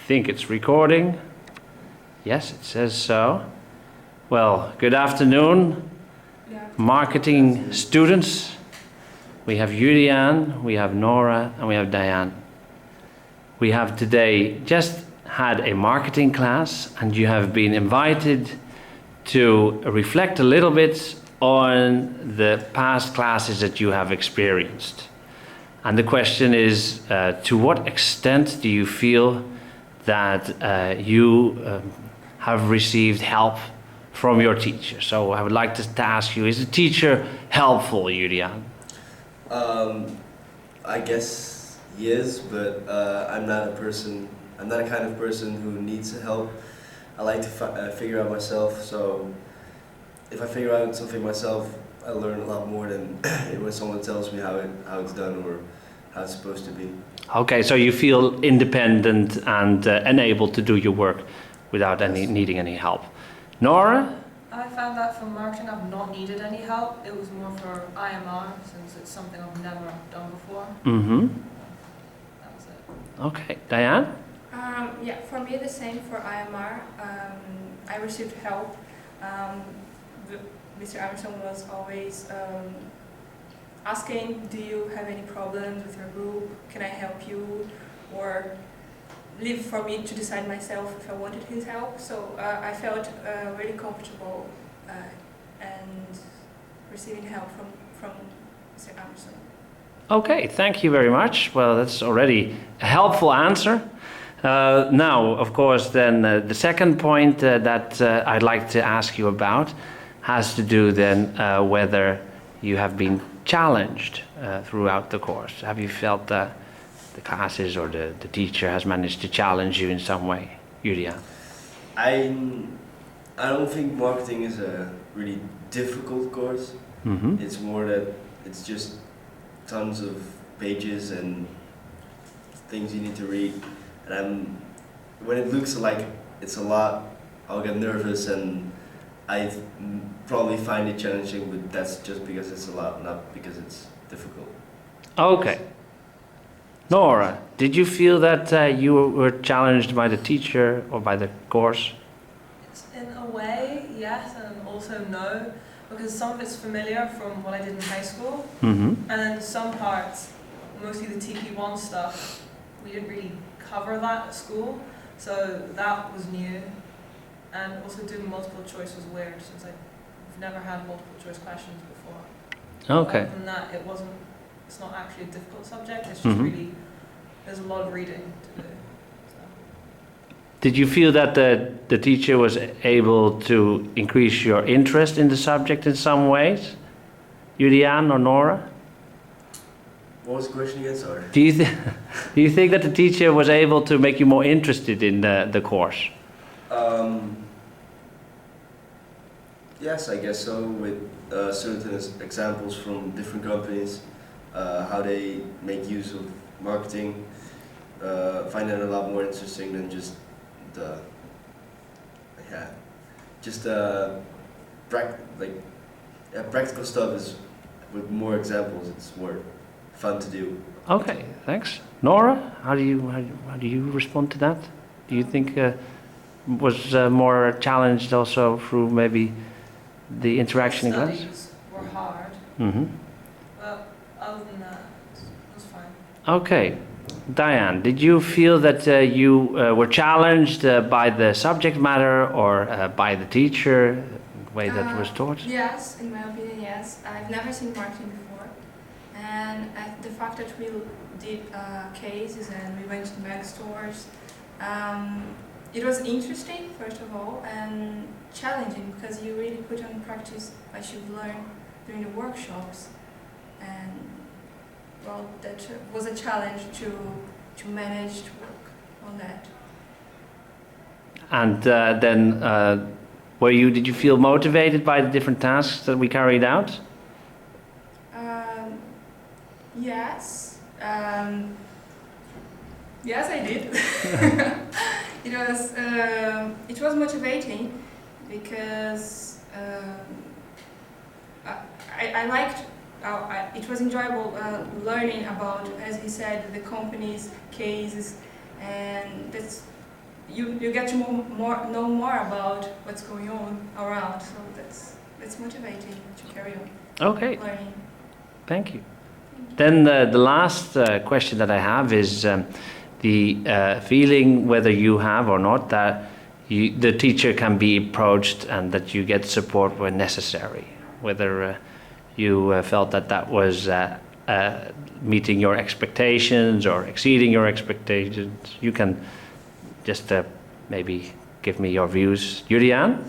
think it's recording. Yes, it says so. Well, good afternoon, marketing students. We have Julian, we have Nora, and we have Diane. We have today just had a marketing class, and you have been invited to reflect a little bit on the past classes that you have experienced. And the question is, to what extent do you feel that you have received help from your teacher? So I would like to ask you, is the teacher helpful, Julian? I guess he is, but I'm not a kind of person who needs help. I like to figure out myself, so if I figure out something myself, I learn a lot more than when someone tells me how it's done or how it's supposed to be. Okay, so you feel independent and able to do your work without needing any help. Nora? I found that for marketing I've not needed any help. It was more for IMR, since it's something I've never done before. Mm-hmm. That was it. Okay, Diane? Yeah, for me the same for IMR. I received help. Mr. Emerson was always asking, do you have any problems with your group? Can I help you? Or leave for me to decide myself if I wanted his help. So I felt really comfortable and receiving help from Mr. Emerson. Okay, thank you very much. Well, that's already a helpful answer. Now, of course, then the second point that I'd like to ask you about has to do then whether you have been challenged throughout the course. Have you felt that the classes or the teacher has managed to challenge you in some way? Julia? I don't think marketing is a really difficult course. Mm-hmm. It's more that it's just tons of pages and things you need to read. And when it looks like it's a lot, I'll get nervous and I probably find it challenging, but that's just because it's a lot, not because it's difficult. Okay. Nora, did you feel that you were challenged by the teacher or by the course? It's in a way, yes, and also no, because some of it's familiar from what I did in high school, Mm-hmm. and then some parts, mostly the TP1 stuff, we didn't really cover that at school, so that was new. And also doing multiple choice was weird, since I've never had multiple choice questions before. Okay. Other than that, it's not actually a difficult subject, it's just Mm-hmm. really, there's a lot of reading to do. So. Did you feel that the teacher was able to increase your interest in the subject in some ways? Julian or Nora? What was the question again? Sorry. Do you think that the teacher was able to make you more interested in the course? Yes, I guess so, with certain examples from different companies, how they make use of marketing, find it a lot more interesting than just practical stuff is with more examples, it's more fun to do. Okay, thanks. Nora, how do you respond to that? Do you think was more challenged also through maybe the interaction in class? Studies were hard, Mm-hmm. but other than that, it was fine. Okay. Diane, did you feel that you were challenged by the subject matter or by the teacher, the way that was taught? Yes, in my opinion, yes. I've never seen marketing before. And the fact that we did cases and we went to mag stores, it was interesting, first of all, and challenging because you really put on practice what you've learned during the workshops. And well, that was a challenge to manage to work on that. And then, did you feel motivated by the different tasks that we carried out? Yes. Yes, I did. It was motivating because I liked. It was enjoyable learning about, as he said, the company's cases, and you get to know more about what's going on around. So that's motivating to carry on Okay, learning. thank you. Then the last question that I have is the feeling, whether you have or not, that the teacher can be approached and that you get support when necessary. Whether you felt that that was meeting your expectations or exceeding your expectations. You can just maybe give me your views. Julian?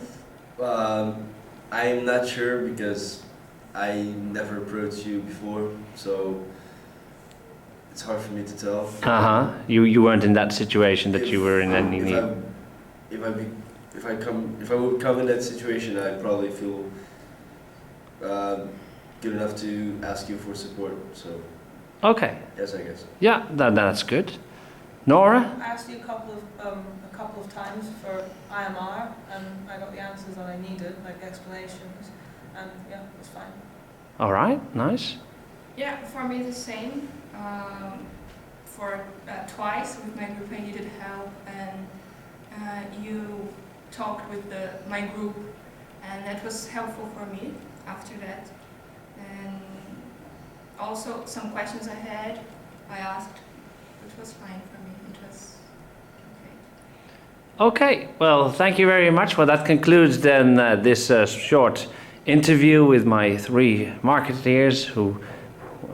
I'm not sure because I never approached you before, so it's hard for me to tell. Uh-huh. You weren't in that situation that you were in any need. If I would come in that situation, I'd probably feel good enough to ask you for support. So Okay. yes, I guess. Yeah, that's good. Nora? I asked you a couple of times for IMR, and I got the answers that I needed, like explanations, and yeah, it was fine. All right, nice. Yeah, for me the same. For twice with my group I needed help, and you talked with my group, and that was helpful for me after that. And also some questions I had, I asked, which was fine for me. It was okay. Okay, well, thank you very much. Well, that concludes then this short interview with my 3 marketeers who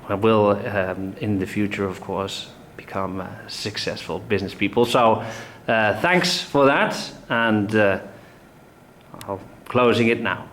will, in the future, of course, become successful business people. So thanks for that, and I'm closing it now.